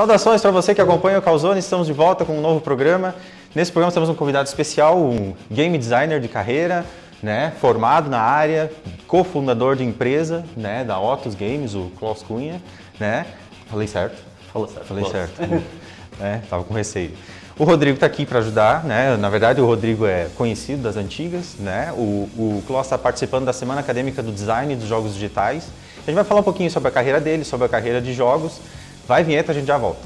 Saudações para você que acompanha o Calzone, estamos de volta com um novo programa. Nesse programa temos um convidado especial, um game designer de carreira, né, formado na área, cofundador de empresa, né, da Otus Games, o Klaus Cunha, né? Falei certo? Falou certo. Falei certo. Tava com receio. O Rodrigo está aqui para ajudar, né? Na verdade, o Rodrigo é conhecido das antigas, né? O Klaus está participando da Semana Acadêmica do Design dos Jogos Digitais. A gente vai falar um pouquinho sobre a carreira dele, sobre a carreira de jogos. Vai vinheta, a gente já volta.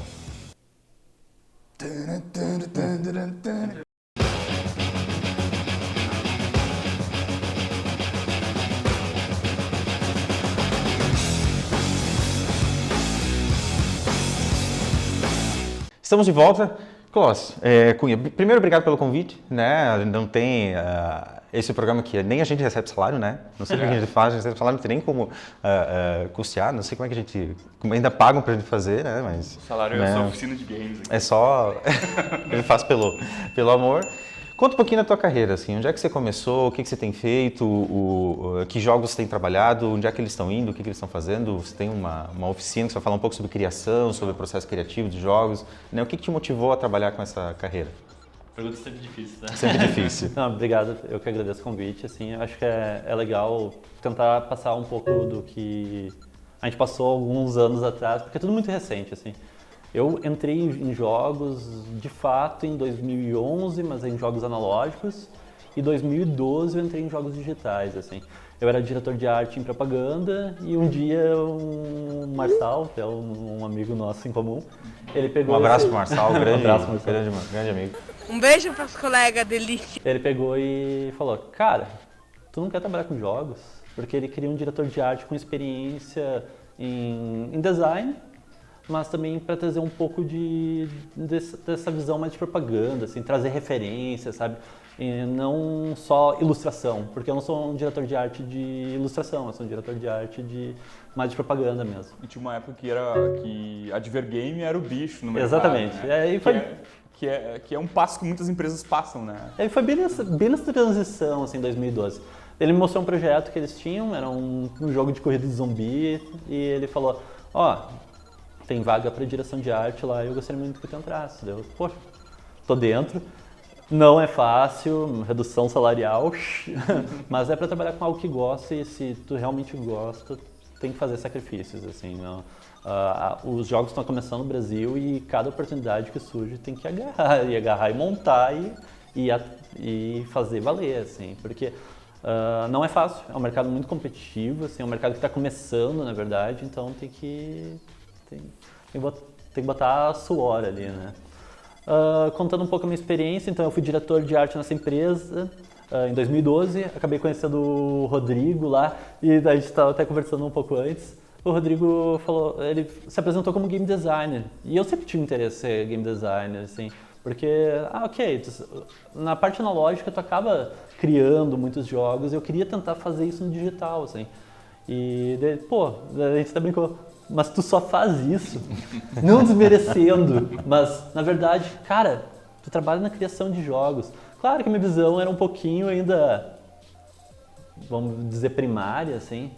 Estamos de volta. Klaus, Cunha, primeiro obrigado pelo convite, né? Não tem esse programa que nem a gente recebe salário, né? Não sei o que a gente faz, a gente recebe salário, não tem nem como custear, não sei como é que a gente, como ainda pagam pra gente fazer, né? Mas, o salário é só oficina de games. Aqui. É só, ele faz pelo amor. Conta um pouquinho da tua carreira, assim, onde é que você começou, o que você tem feito, que jogos você tem trabalhado, onde é que eles estão indo, o que eles estão fazendo, você tem uma oficina que você vai falar um pouco sobre criação, sobre o processo criativo de jogos, né? O que te motivou a trabalhar com essa carreira? Pergunta sempre difícil, né? Sempre difícil. Não, obrigado, eu que agradeço o convite, assim, eu acho que é legal tentar passar um pouco do que a gente passou alguns anos atrás, porque é tudo muito recente, assim. Eu entrei em jogos, de fato, em 2011, mas em jogos analógicos, e em 2012 eu entrei em jogos digitais, assim. Eu era diretor de arte em propaganda e um dia o Marçal, que é um amigo nosso em comum, ele pegou... Um abraço pro Marçal, grande amigo. Um beijo para os colegas dele. Ele pegou e falou, cara, tu não quer trabalhar com jogos? Porque ele queria um diretor de arte com experiência em design, mas também para trazer um pouco dessa visão mais de propaganda, assim, trazer referências, sabe? E não só ilustração, porque eu não sou um diretor de arte de ilustração, eu sou um diretor de arte mais de propaganda mesmo. E tinha uma época que Advergame era o bicho no mercado. Exatamente. Né? Que é um passo que muitas empresas passam, né? Ele foi bem nessa transição, assim, em 2012. Ele me mostrou um projeto que eles tinham, era um jogo de corrida de zumbi, e ele falou, tem vaga para direção de arte lá, eu gostaria muito que tu entrasse. Eu, poxa, tô dentro, não é fácil, redução salarial, mas é para trabalhar com algo que gosta e se tu realmente gosta, tem que fazer sacrifícios, assim, não. Os jogos estão começando no Brasil e cada oportunidade que surge tem que agarrar e montar e fazer valer, assim, porque não é fácil, é um mercado muito competitivo, assim, é um mercado que está começando, na verdade, então tem que botar suor ali, né? Contando um pouco a minha experiência, então eu fui diretor de arte nessa empresa em 2012, acabei conhecendo o Rodrigo lá e a gente estava até conversando um pouco antes. O Rodrigo falou, ele se apresentou como game designer e eu sempre tive interesse em ser game designer, assim, porque, na parte analógica tu acaba criando muitos jogos e eu queria tentar fazer isso no digital, assim. E daí, a gente até brincou, mas tu só faz isso, não desmerecendo, mas na verdade, cara, tu trabalha na criação de jogos. Claro que a minha visão era um pouquinho ainda, vamos dizer, primária, assim,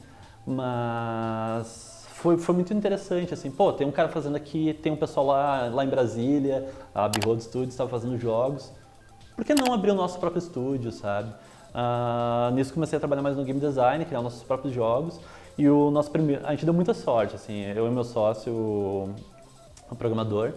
mas foi muito interessante, assim, tem um cara fazendo aqui, tem um pessoal lá em Brasília, a Behold Studios estava fazendo jogos, por que não abrir o nosso próprio estúdio, sabe? Nisso comecei a trabalhar mais no game design, criar nossos próprios jogos. E o nosso primeiro, a gente deu muita sorte, assim, eu e meu sócio, o programador,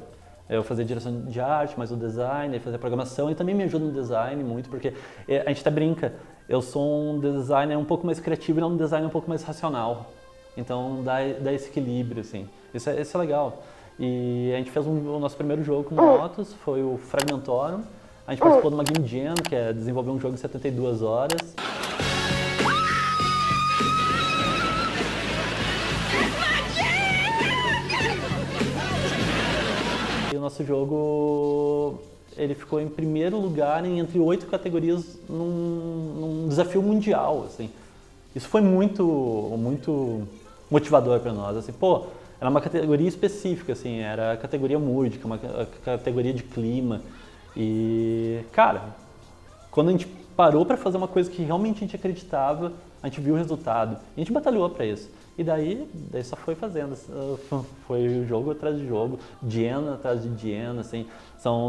eu fazia direção de arte, mais o design, ele fazia programação, ele também me ajuda no design muito, porque a gente até brinca, eu sou um designer um pouco mais criativo e não um designer um pouco mais racional, então dá esse equilíbrio, assim, isso é legal. E a gente fez o nosso primeiro jogo com motos, foi o Fragmentorum, a gente participou de uma Game Jam, que é desenvolver um jogo em 72 horas. E o nosso jogo, ele ficou em primeiro lugar entre 8 categorias num desafio mundial, assim. Isso foi muito motivador para nós, assim, era uma categoria específica, assim, era a categoria música, uma categoria de clima. E, cara, quando a gente parou para fazer uma coisa que realmente a gente acreditava, a gente viu o resultado, e a gente batalhou para isso. E daí só foi fazendo, foi jogo atrás de jogo, Diena atrás de Diena, assim.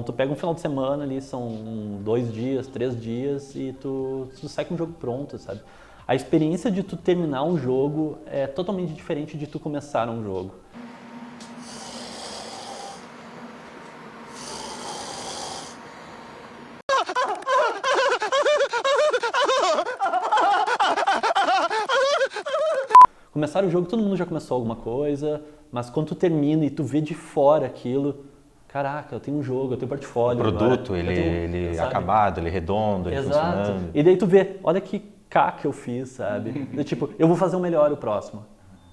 Tu pega um final de semana ali, são 2 dias, 3 dias e tu sai com o jogo pronto, sabe? A experiência de tu terminar um jogo é totalmente diferente de tu começar um jogo. Começar o jogo, todo mundo já começou alguma coisa, mas quando tu termina e tu vê de fora aquilo, caraca, eu tenho um jogo, eu tenho portfólio. O produto, agora, ele acabado, ele redondo, ele funcionando. E daí tu vê, olha que que eu fiz, sabe? Do tipo, eu vou fazer um melhor o próximo.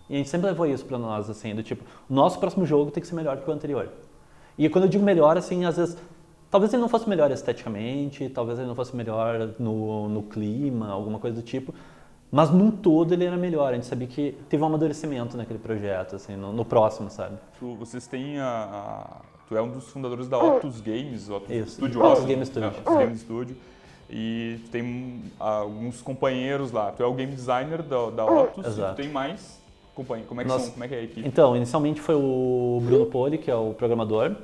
E a gente sempre levou isso pra nós, assim, do tipo, o nosso próximo jogo tem que ser melhor que o anterior. E quando eu digo melhor, assim, às vezes, talvez ele não fosse melhor esteticamente, talvez ele não fosse melhor no clima, alguma coisa do tipo, mas num todo ele era melhor. A gente sabia que teve um amadurecimento naquele projeto, assim, no próximo, sabe? Vocês têm Tu é um dos fundadores da Otus Games, Isso. Studio Otus Game Studio. Otus Game Studio. E tu tem alguns companheiros lá. Tu é o game designer da Otus. Exato. E tu tem mais companheiros. Como é que é a equipe? Então, inicialmente foi o Bruno Poli, que é o programador.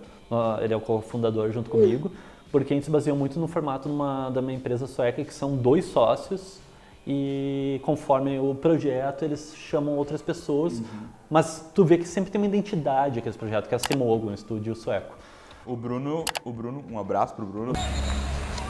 Ele é o cofundador junto comigo, porque a gente se baseou muito no formato da minha empresa sueca, que são 2 sócios. E conforme o projeto, eles chamam outras pessoas, mas tu vê que sempre tem uma identidade aquele projeto, que é a Semogo, um estúdio sueco. O Bruno, um abraço pro Bruno.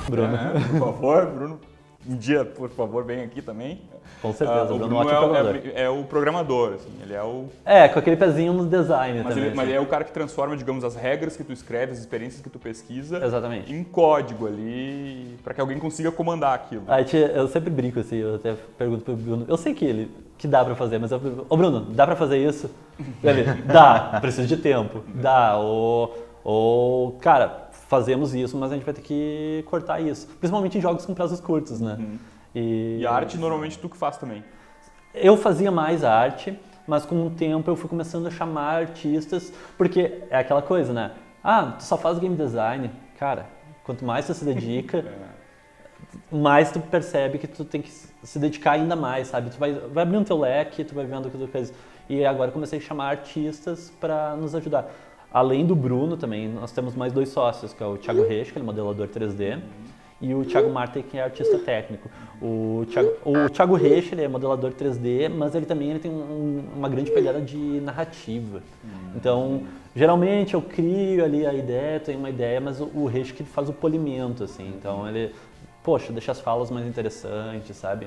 Bruno. Por favor, Bruno, um dia, por favor, vem aqui também. Com certeza, o Bruno Bruno é um ótimo programador. é o programador, assim, ele é o... Com aquele pezinho no design Mas também. ele assim. é o cara que transforma, digamos, as regras que tu escreve, as experiências que tu pesquisa Exatamente. em código ali, para que alguém consiga comandar aquilo. Eu sempre brinco assim, eu até pergunto pro Bruno, eu sei que dá pra fazer, mas eu pergunto, ô Bruno, dá pra fazer isso? Ele, dá, preciso de tempo, dá, ou cara, fazemos isso, mas a gente vai ter que cortar isso, principalmente em jogos com prazos curtos, né? E a arte normalmente tu que faz também. Eu fazia mais arte, mas com o tempo eu fui começando a chamar artistas, porque é aquela coisa, né? Tu só faz game design. Cara, quanto mais tu se dedica, mais tu percebe que tu tem que se dedicar ainda mais, sabe? Tu vai abrindo teu leque, tu vai vendo o que tu fez. E agora eu comecei a chamar artistas para nos ajudar. Além do Bruno também, nós temos mais 2 sócios, que é o Thiago Resch, que é modelador 3D, e o Thiago Martin, que é artista técnico. O Thiago Resch, ele é modelador 3D, mas ele também tem uma grande pegada de narrativa. Então, geralmente eu crio ali a ideia, tenho uma ideia, mas o Resch que faz o polimento, assim. Então ele, deixa as falas mais interessantes, sabe?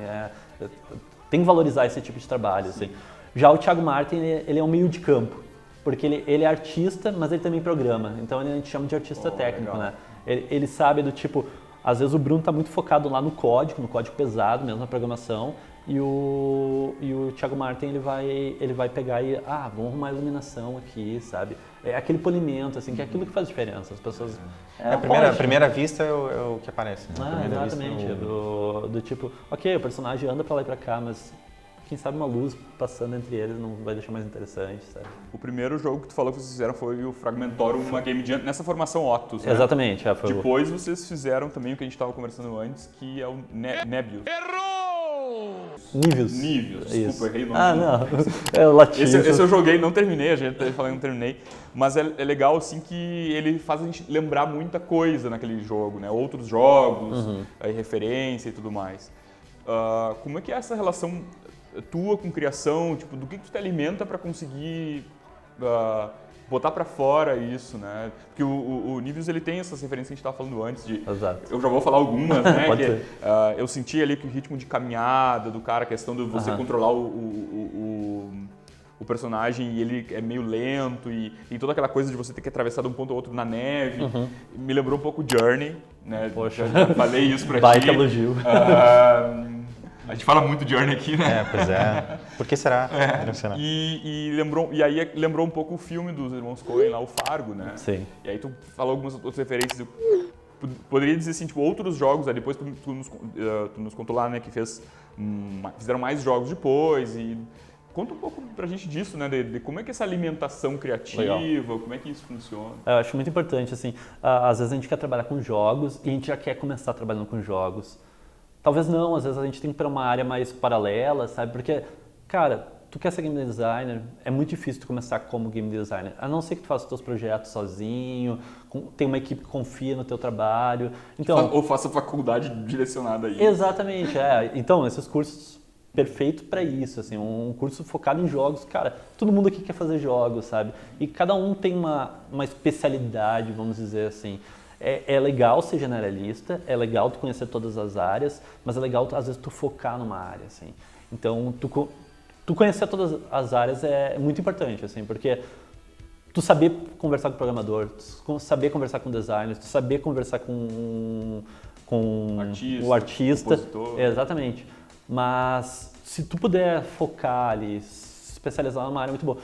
Tem que valorizar esse tipo de trabalho, assim. Já o Thiago Martin, ele é um meio de campo, porque ele é artista, mas ele também programa. Então a gente chama de artista técnico, legal. né? Ele sabe do tipo... Às vezes o Bruno está muito focado lá no código pesado mesmo, na programação, e o Thiago Martin ele vai pegar e, vamos arrumar a iluminação aqui, sabe? É aquele polimento, assim, que é aquilo que faz diferença. As pessoas... A primeira vista é o que aparece, né? Exatamente. Do tipo, ok, o personagem anda pra lá e pra cá, mas quem sabe uma luz passando entre eles não vai deixar mais interessante, sabe? O primeiro jogo que tu falou que vocês fizeram foi o Fragmentorum, uma game jam, nessa formação Otus, né? Exatamente. Foi Depois vocês fizeram também o que a gente estava conversando antes, que é o Nebius. Níveos. Desculpa, errei o nome. Não. É o latim. Esse eu joguei, não terminei, a gente falando que não terminei, mas é legal assim que ele faz a gente lembrar muita coisa naquele jogo, né? Outros jogos, aí referência e tudo mais. Como é que é essa relação tua com criação, tipo, do que tu te alimenta para conseguir botar para fora isso, né? Porque o Niveus, ele tem essas referências que a gente estava falando antes de... Exato. Eu já vou falar algumas, né? Pode ser. Eu senti ali que o ritmo de caminhada do cara, a questão de você controlar o personagem e ele é meio lento e toda aquela coisa de você ter que atravessar de um ponto ao outro na neve. Me lembrou um pouco Journey, né? Poxa. Já falei isso pra ti. Baita elogio. A gente fala muito de Journey aqui, né? Pois é. Por que será? E aí lembrou um pouco o filme dos irmãos Coen lá, o Fargo, né? Sim. E aí tu falou algumas outras referências. Poderia dizer assim, tipo, outros jogos, aí depois tu nos contou lá, né, que fizeram mais jogos depois e... Conta um pouco pra gente disso, né, de como é que é essa alimentação criativa, legal. Como é que isso funciona? Eu acho muito importante, assim, às vezes a gente quer trabalhar com jogos e a gente já quer começar trabalhando com jogos. Talvez não, às vezes a gente tem que ir para uma área mais paralela, sabe? Porque, cara, tu quer ser game designer, é muito difícil tu começar como game designer, a não ser que tu faça os teus projetos sozinho, tem uma equipe que confia no teu trabalho. Então, Ou faça faculdade direcionada aí. exatamente, Então, esses cursos perfeito para isso, assim, um curso focado em jogos, cara, todo mundo aqui quer fazer jogos, sabe? E cada um tem uma especialidade, vamos dizer assim. É legal ser generalista, é legal tu conhecer todas as áreas, mas é legal, às vezes, tu focar numa área, assim. Então, tu conhecer todas as áreas é muito importante, assim, porque tu saber conversar com o programador, tu saber conversar com o designer, tu saber conversar com o artista. Compositor. Exatamente. Mas se tu puder focar ali, se especializar numa área muito boa.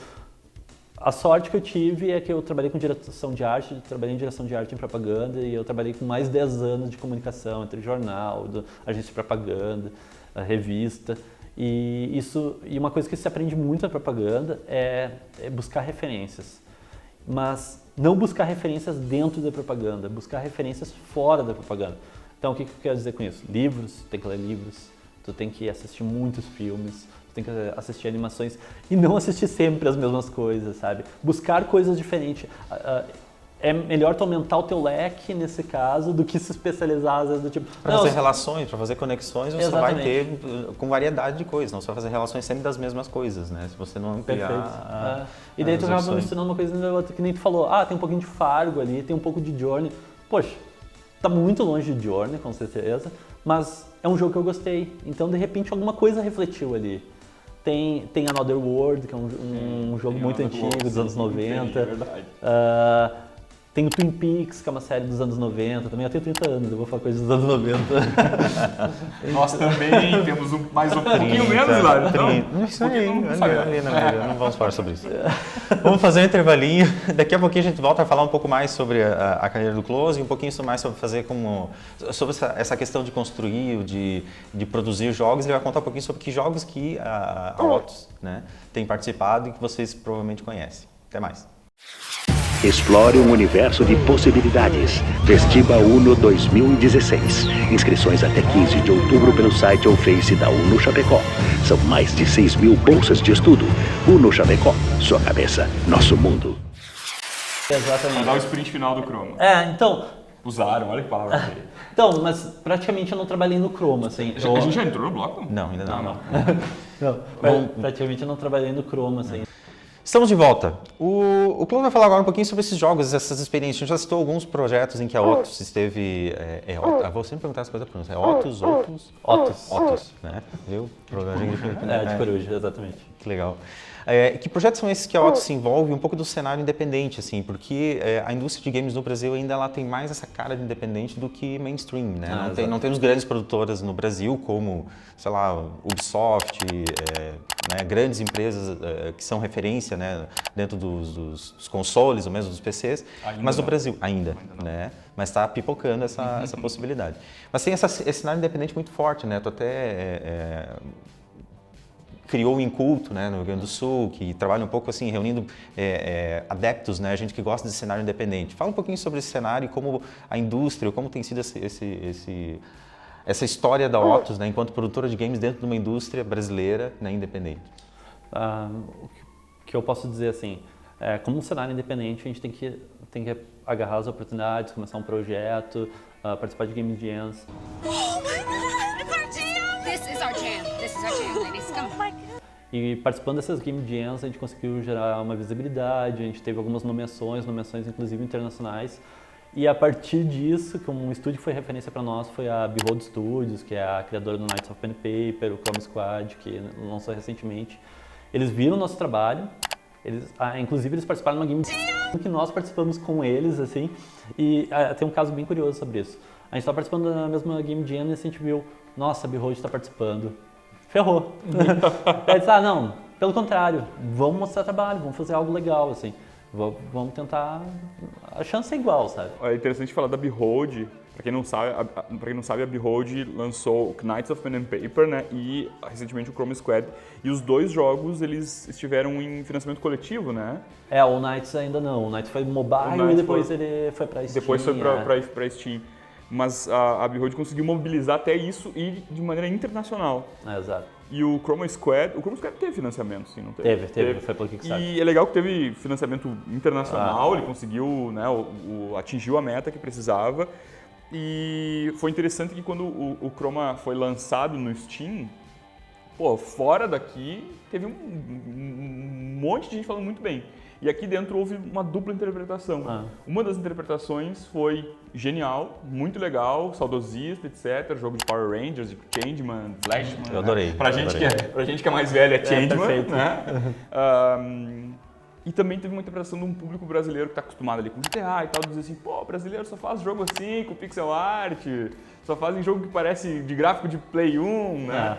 A sorte que eu tive é que eu trabalhei com direção de arte, trabalhei em direção de arte em propaganda e eu trabalhei com mais de 10 anos de comunicação entre jornal, agência de propaganda, a revista. E uma coisa que se aprende muito na propaganda é buscar referências. Mas não buscar referências dentro da propaganda, buscar referências fora da propaganda. Então, o que eu quero dizer com isso? Livros, tem que ler livros, tu tem que assistir muitos filmes, tu tem que assistir animações e não assistir sempre as mesmas coisas, sabe? Buscar coisas diferentes. É melhor tu aumentar o teu leque, nesse caso, do que se especializar, às vezes, do tipo... Para fazer relações, para fazer conexões, você vai Exatamente. ter com variedade de coisas, não só fazer relações sempre das mesmas coisas, né? Se você não ampliar E daí tu as acaba opções. misturando uma coisa e outra, que nem tu falou, tem um pouquinho de Fargo ali, tem um pouco de Journey. Poxa, tá muito longe de Journey, com certeza, mas é um jogo que eu gostei, então de repente alguma coisa refletiu ali. Tem Another World, que é um jogo muito antigo, dos anos 90. É verdade. Tem o Twin Peaks, que é uma série dos anos 90, também eu tenho 30 anos, eu vou falar coisas dos anos 90. Nós também temos mais um pouquinho menos, Hilário. Então, Isso aí, porque não sabe, né? não vamos falar sobre isso. Vamos fazer um intervalinho, daqui a pouquinho a gente volta a falar um pouco mais sobre a carreira do Close e um pouquinho mais sobre sobre essa questão de construir, de produzir jogos. Ele vai contar um pouquinho sobre que jogos que a Otus, né, tem participado e que vocês provavelmente conhecem. Até mais. Explore um universo de possibilidades. Festiba Uno 2016. Inscrições até 15 de outubro pelo site ou Face da Uno Chapecó. São mais de 6.000 bolsas de estudo. Uno Chapecó. Sua cabeça, nosso mundo. Exatamente. Dar o sprint final do Chroma. Então, Usaram, olha que palavra feia. mas praticamente eu não trabalhei no Chroma, assim. A gente já entrou no bloco? Não, ainda não. Praticamente eu não trabalhei no Chroma, assim. Estamos de volta. O Close vai falar agora um pouquinho sobre esses jogos, essas experiências. A gente já citou alguns projetos em que a Otus esteve... vou sempre perguntar as coisas para é Otus, né? Viu? De Coruja, exatamente. Que legal. Que projetos são esses que a Otus se envolve um pouco do cenário independente, assim, porque a indústria de games no Brasil ainda ela tem mais essa cara de independente do que mainstream, né? Não temos grandes produtoras no Brasil como, sei lá, Ubisoft, né, grandes empresas que são referência, né, dentro dos consoles ou mesmo dos PCs, mas no Brasil ainda, né? Mas está pipocando essa possibilidade. Mas tem esse cenário independente muito forte, né? Tu até criou o Inculto, né, no Rio Grande do Sul, que trabalha um pouco assim, reunindo adeptos, né, gente que gosta de cenário independente. Fala um pouquinho sobre esse cenário e como a indústria, como tem sido essa história da Otus, né, enquanto produtora de games dentro de uma indústria brasileira, né, independente. O que eu posso dizer assim, como um cenário independente, a gente tem que agarrar as oportunidades, começar um projeto, participar de game jams. Oh my God, it's our jam! This is our jam. This is our jam, ladies. Come on. E participando dessas game jams, a gente conseguiu gerar uma visibilidade, a gente teve algumas nomeações inclusive internacionais. E a partir disso, que um estúdio que foi referência para nós foi a Behold Studios, que é a criadora do Knights of Pen and Paper, o Chrome Squad, que lançou recentemente. Eles viram o nosso trabalho, inclusive eles participaram de uma game jam que nós participamos com eles, assim, e tem um caso bem curioso sobre isso. A gente estava participando da mesma game jam e a gente viu, nossa, a Behold está participando. Ferrou. Aí disse, não, pelo contrário, vamos mostrar trabalho, vamos fazer algo legal, assim. Vamos tentar, a chance é igual, sabe? É interessante falar da Behold. Para quem não sabe, a Behold lançou o Knights of Pen and Paper, né, e recentemente o Chrome Squad. E os dois jogos eles estiveram em financiamento coletivo, né? O Knights ainda não. O Knights foi mobile e depois ele foi para Steam. Depois foi para Steam. Mas a Behold conseguiu mobilizar até isso e de maneira internacional. Exato. E o Chroma Squad teve financiamento, sim, não teve? Teve, foi pelo Kickstarter. E é legal que teve financiamento internacional, ele conseguiu, né, atingiu a meta que precisava. E foi interessante que quando o Chroma foi lançado no Steam, pô, fora daqui teve um monte de gente falando muito bem. E aqui dentro houve uma dupla interpretação. Uma das interpretações foi genial, muito legal, saudosista, etc. Jogo de Power Rangers, de Changeman, Flashman. Eu adorei. Pra gente que é mais velho é Changeman. Perfeito. Né? E também teve uma interpretação de um público brasileiro que está acostumado ali com GTA e tal, dizer assim, pô, brasileiro só faz jogo assim, com pixel art, só fazem jogo que parece de gráfico de Play 1, né?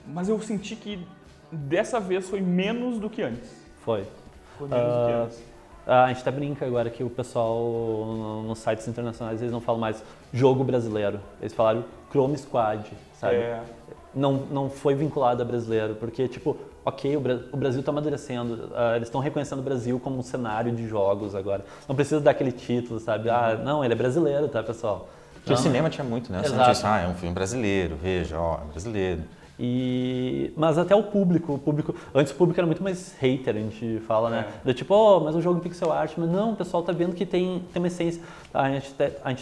Mas eu senti que dessa vez foi menos do que antes. Foi. Foi menos do que antes. A gente até brinca agora que o pessoal nos sites internacionais, eles não falam mais jogo brasileiro, eles falaram Chroma Squad, sabe? Não foi vinculado a brasileiro, porque, tipo, ok, o Brasil está amadurecendo, eles estão reconhecendo o Brasil como um cenário de jogos agora. Não precisa dar aquele título, sabe? Não, ele é brasileiro, tá, pessoal? Porque o cinema tinha muito, né? Você disse, é um filme brasileiro, veja, é brasileiro. Mas até o público, antes o público era muito mais hater, a gente fala, né? Tipo, mas um jogo pixel art, mas não, o pessoal tá vendo que tem uma essência. A gente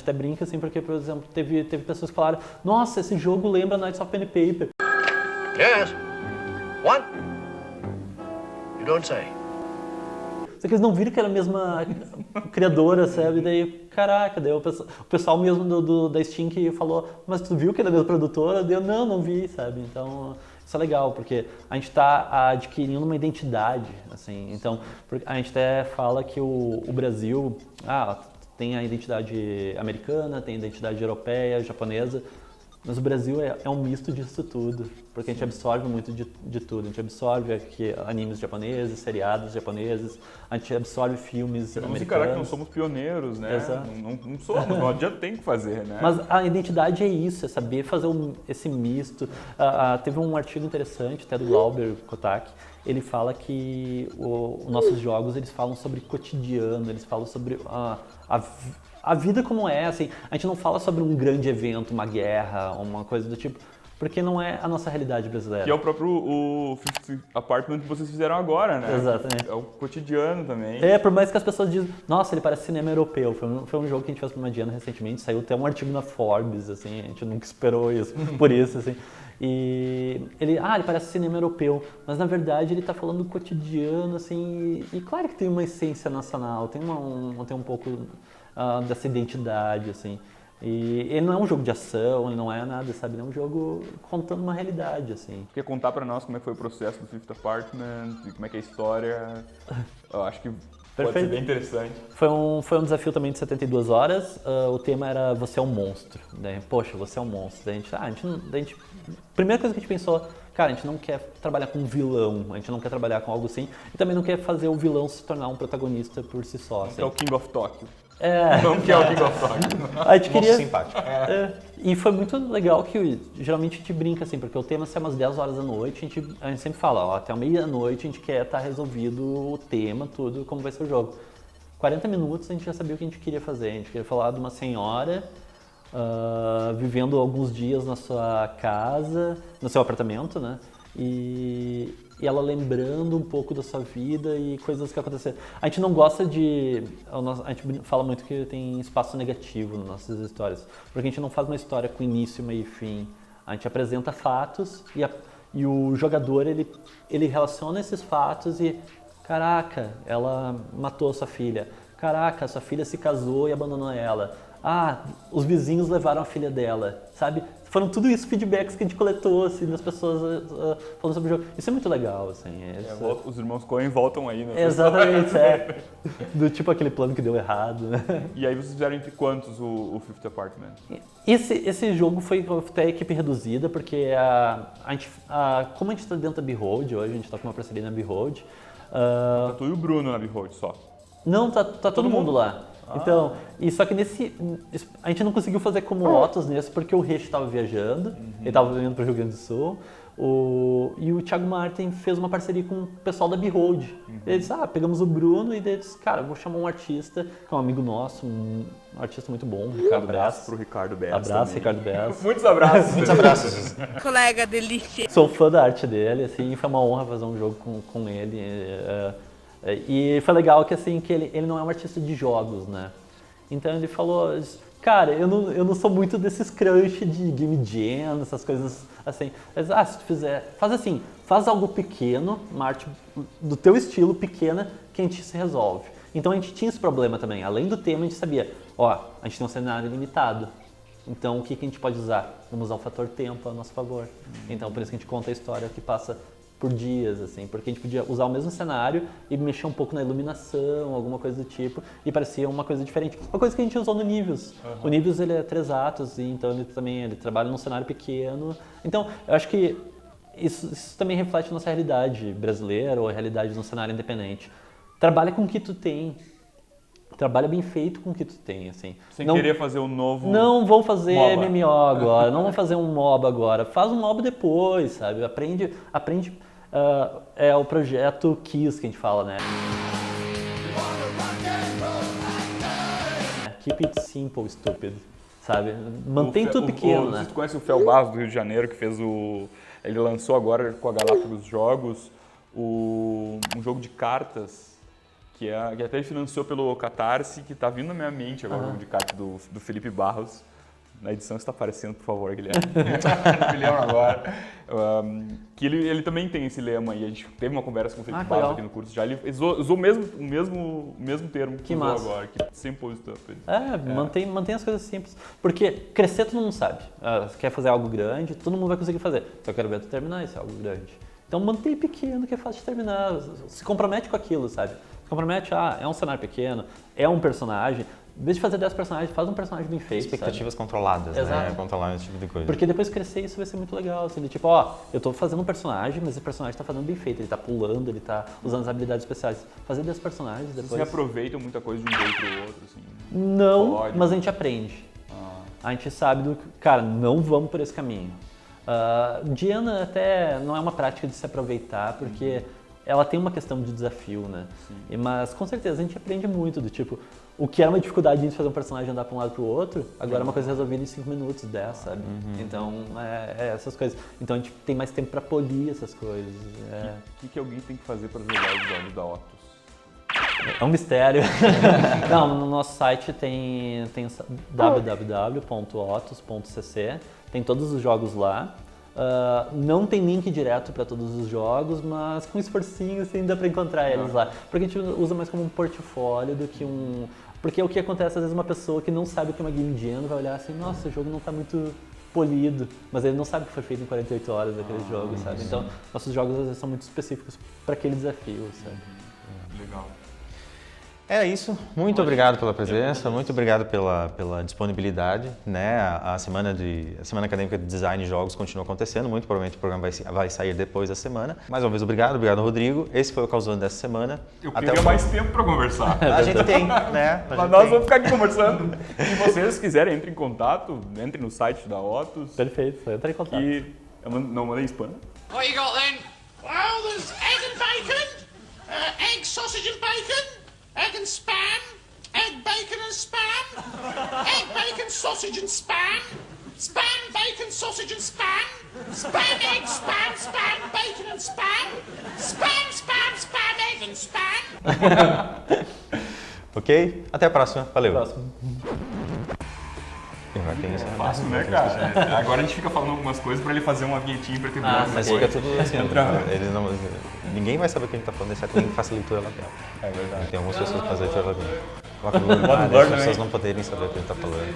até brinca assim, porque, por exemplo, teve pessoas que falaram, nossa, esse jogo lembra Knights of Pen and Paper. Yes. What? You don't say. Só que eles não viram que era a mesma criadora, sabe? Daí, caraca, daí o pessoal mesmo da Steam que falou, mas tu viu que era a mesma produtora? Daí eu, não vi, sabe? Então, isso é legal, porque a gente está adquirindo uma identidade, assim. Então, a gente até fala que o Brasil, tem a identidade americana, tem a identidade europeia, japonesa, mas o Brasil é um misto disso tudo, porque a gente absorve muito de tudo. A gente absorve aqui animes japoneses, seriados japoneses, a gente absorve filmes americanos. Vamos encarar que não somos pioneiros, né? Exato. Não somos, não adianta, tem que fazer, né? Mas a identidade é isso, é saber fazer esse misto. Teve um artigo interessante, até do Glauber Kotak, ele fala que os nossos jogos, eles falam sobre cotidiano, eles falam sobre a vida como é, assim, a gente não fala sobre um grande evento, uma guerra, uma coisa do tipo, porque não é a nossa realidade brasileira. Que é o próprio Fifth Apartment que vocês fizeram agora, né? Exatamente. É o cotidiano também. Por mais que as pessoas dizem, nossa, ele parece cinema europeu. Foi um jogo que a gente fez para uma Diana recentemente, saiu até um artigo na Forbes, assim, a gente nunca esperou isso, por isso, assim. E ele parece cinema europeu, mas na verdade ele está falando do cotidiano, assim, e claro que tem uma essência nacional, tem um pouco dessa identidade, assim. E ele não é um jogo de ação, ele não é nada, sabe? Ele é um jogo contando uma realidade, assim. Quer contar pra nós como é que foi o processo do Fifth Apartment, e como é que é a história? Eu acho que pode ser bem interessante. Foi um desafio também de 72 horas, o tema era você é um monstro. Daí, poxa, você é um monstro. Daí a gente primeira coisa que a gente pensou, cara, a gente não quer trabalhar com um vilão, a gente não quer trabalhar com algo assim, e também não quer fazer o vilão se tornar um protagonista por si só. Assim. É o King of Tokyo. Não que é o King of Tokyo. A gente queria... simpático. E foi muito legal que geralmente a gente brinca assim, porque o tema é umas 10 horas da noite, a gente sempre fala, até a meia-noite a gente quer estar resolvido o tema, tudo, como vai ser o jogo. 40 minutos a gente já sabia o que a gente queria fazer, a gente queria falar de uma senhora vivendo alguns dias na sua casa, no seu apartamento, né? E ela lembrando um pouco da sua vida e coisas que aconteceram. A gente não gosta a gente fala muito que tem espaço negativo nas nossas histórias, porque a gente não faz uma história com início, meio e fim. A gente apresenta fatos e o jogador, ele relaciona esses fatos e, caraca, ela matou sua filha. Caraca, sua filha se casou e abandonou ela. Os vizinhos levaram a filha dela, sabe? Foram tudo isso feedbacks que a gente coletou, assim, das pessoas falando sobre o jogo. Isso é muito legal, assim. Os irmãos Coen voltam aí, né? Exatamente, do tipo aquele plano que deu errado, né? E aí vocês fizeram entre quantos o Fifth Apartment? Esse jogo foi até a equipe reduzida, porque como a gente está dentro da Behold hoje, a gente está com uma parceria na Behold. Tá tu e o Bruno na Behold só? Não, tá todo mundo lá. Então, só que a gente não conseguiu fazer como Lotus nesse, porque o Rich estava viajando, ele estava vindo para o Rio Grande do Sul, E o Thiago Martin fez uma parceria com o pessoal da Behold. Ele disse, pegamos o Bruno e daí disse, cara, vou chamar um artista, que é um amigo nosso, um artista muito bom, Ricardo Bess. Pro Ricardo Bess. Abraço, também. Ricardo Bess. Muitos abraços. Muitos abraços. Colega delícia. Sou fã da arte dele, assim, foi uma honra fazer um jogo com ele. E foi legal que, assim, que ele não é um artista de jogos, né? Então ele falou, cara, eu não sou muito desses crunch de Game Jam, essas coisas assim. Mas, se tu fizer, faz assim, faz algo pequeno, uma arte do teu estilo pequena, que a gente se resolve. Então a gente tinha esse problema também, além do tema a gente sabia, a gente tem um cenário limitado. Então o que a gente pode usar? Vamos usar o fator tempo a nosso favor. Então por isso que a gente conta a história que passa por dias, assim, porque a gente podia usar o mesmo cenário e mexer um pouco na iluminação, alguma coisa do tipo, e parecia uma coisa diferente. Uma coisa que a gente usou no Niveus. O Niveus, ele é 3 atos, e então ele trabalha num cenário pequeno. Então, eu acho que isso também reflete a nossa realidade brasileira ou a realidade de um cenário independente. Trabalha com o que tu tem. Trabalha bem feito com o que tu tem, assim. Sem querer fazer um novo... Não vou fazer MOBA. MMO agora, não vou fazer um MOBA agora. Faz um MOBA depois, sabe? Aprende. É o projeto KISS que a gente fala, né? Keep it simple, stupid, sabe? Mantém tudo pequeno, né? Você conhece o Fel Barros do Rio de Janeiro, que fez ele lançou agora com a Galápagos Jogos um jogo de cartas que até ele financiou pelo Catarse, que está vindo na minha mente agora, o jogo de cartas do Felipe Barros. Na edição está aparecendo, por favor, Guilherme. Me lembro agora. Que ele também tem esse lema e a gente teve uma conversa com o Felipe Barros aqui no curso já. Ele usou o mesmo termo que usou agora, que simple stuff. Mantém as coisas simples. Porque crescer todo mundo sabe. Você quer fazer algo grande, todo mundo vai conseguir fazer. Só quero ver tu terminar esse algo grande. Então mantém pequeno, que é fácil de terminar. Se compromete com aquilo, sabe? Se compromete, é um cenário pequeno, é um personagem. Em vez de fazer 10 personagens, faz um personagem bem feito. Expectativas controladas, Exato. né? Controlar esse tipo de coisa. Porque depois crescer isso vai ser muito legal. Assim, tipo, eu tô fazendo um personagem, mas esse personagem tá fazendo bem feito. Ele tá pulando, ele tá usando as habilidades especiais. Fazer 10 personagens depois... Vocês aproveitam muita coisa de um jogo pro outro, assim? Não, mas a gente aprende. A gente sabe cara, não vamos por esse caminho. Diana até não é uma prática de se aproveitar, porque ela tem uma questão de desafio, né? Mas com certeza a gente aprende muito do tipo, o que era uma dificuldade de fazer um personagem andar para um lado para o outro, agora é uma coisa resolvida em 5 minutos, 10, sabe? Então, essas coisas. Então a gente tem mais tempo para polir essas coisas. O que alguém tem que fazer para jogar os jogos da Otus? É um mistério. Não, no nosso site tem www.otus.cc, tem todos os jogos lá. Não tem link direto para todos os jogos, mas com esforcinho assim dá para encontrar eles lá. Porque a gente usa mais como um portfólio do que um... Porque o que acontece, às vezes uma pessoa que não sabe o que é uma Game Jam vai olhar assim, nossa, o jogo não está muito polido, mas ele não sabe que foi feito em 48 horas aquele jogo, sabe? Então, nossos jogos às vezes são muito específicos para aquele desafio, sabe? Legal. É isso. Muito obrigado pela presença, muito obrigado pela disponibilidade, né? A semana acadêmica de design e jogos continua acontecendo, muito provavelmente o programa vai sair depois da semana. Mais uma vez, obrigado Rodrigo. Esse foi o Causando dessa semana. Eu queria mais tempo para conversar. A gente tem, né? Mas nós vamos ficar aqui conversando. Se vocês quiserem, entrem em contato, entrem no site da Otus. Perfeito, entra em contato. E não mandei spam. What you got then? Well, there's egg and bacon, egg, sausage and bacon, egg and spam, egg, bacon and spam, egg, bacon, sausage and spam, spam, bacon, sausage and spam, spam, egg, spam, spam, bacon and spam, spam, spam, spam, egg and spam. Ok? Até a próxima. Valeu. Próximo. Fácil, né, cara? Agora a gente fica falando algumas coisas pra ele fazer uma vinhetinha pra terminar. Mas fica tudo assim, ninguém vai saber o que a gente tá falando, exceto quem faça leitura labial. É verdade. Tem algumas pessoas que fazem leitura labial. As pessoas não poderem saber o que a gente tá falando.